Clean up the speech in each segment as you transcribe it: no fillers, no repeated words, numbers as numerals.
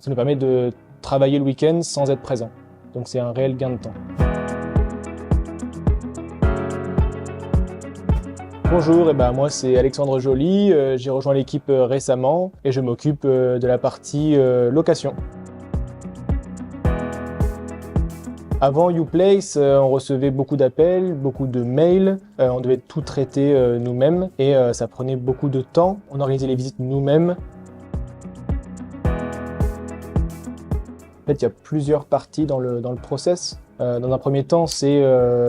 Ça nous permet de travailler le week-end sans être présent. Donc c'est un réel gain de temps. Bonjour, moi c'est Alexandre Joly, j'ai rejoint l'équipe récemment et je m'occupe de la partie location. Avant Youplace, on recevait beaucoup d'appels, beaucoup de mails, on devait tout traiter nous-mêmes et ça prenait beaucoup de temps. On organisait les visites nous-mêmes. En fait, il y a plusieurs parties dans le process. Dans un premier temps, c'est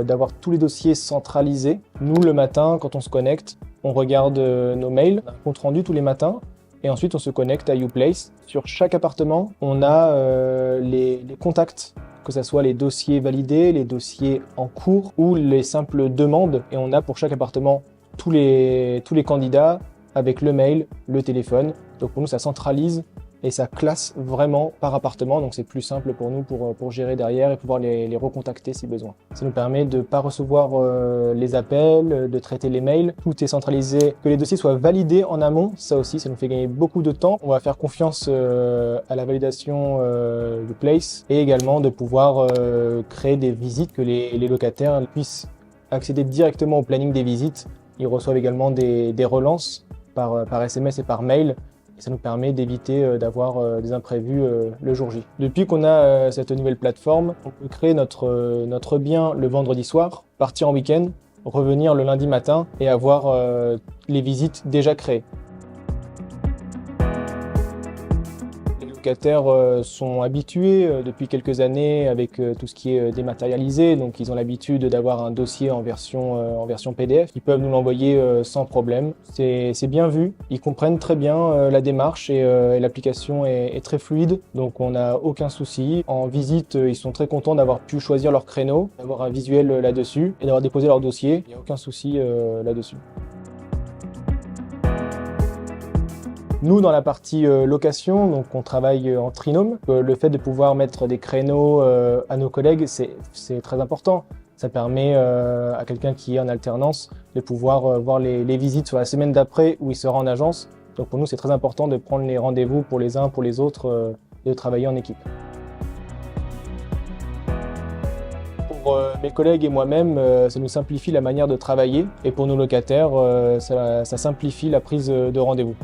d'avoir tous les dossiers centralisés. Nous, le matin, quand on se connecte, on regarde nos mails, on a un compte rendu tous les matins, et ensuite on se connecte à Youplace. Sur chaque appartement, on a les contacts, que ce soit les dossiers validés, les dossiers en cours ou les simples demandes. Et on a pour chaque appartement tous les candidats avec le mail, le téléphone. Donc pour nous, ça centralise et ça classe vraiment par appartement, donc c'est plus simple pour nous pour gérer derrière et pouvoir les recontacter si besoin. Ça nous permet de ne pas recevoir les appels, de traiter les mails, tout est centralisé, que les dossiers soient validés en amont, ça aussi, ça nous fait gagner beaucoup de temps. On va faire confiance à la validation du place et également de pouvoir créer des visites, que les locataires puissent accéder directement au planning des visites. Ils reçoivent également des relances par SMS et par mail. Et ça nous permet d'éviter d'avoir des imprévus le jour J. Depuis qu'on a cette nouvelle plateforme, on peut créer notre bien le vendredi soir, partir en week-end, revenir le lundi matin et avoir les visites déjà créées. Les locataires sont habitués depuis quelques années avec tout ce qui est dématérialisé, donc ils ont l'habitude d'avoir un dossier en version PDF. Ils peuvent nous l'envoyer sans problème. C'est bien vu, ils comprennent très bien la démarche et l'application est très fluide, donc on n'a aucun souci. En visite, ils sont très contents d'avoir pu choisir leur créneau, d'avoir un visuel là-dessus et d'avoir déposé leur dossier. Il n'y a aucun souci là-dessus. Nous, dans la partie location, donc on travaille en trinôme. Le fait de pouvoir mettre des créneaux à nos collègues, c'est très important. Ça permet à quelqu'un qui est en alternance de pouvoir voir les visites sur la semaine d'après où il sera en agence. Donc pour nous, c'est très important de prendre les rendez-vous pour les uns, pour les autres et de travailler en équipe. Pour mes collègues et moi-même, ça nous simplifie la manière de travailler et pour nos locataires, ça simplifie la prise de rendez-vous.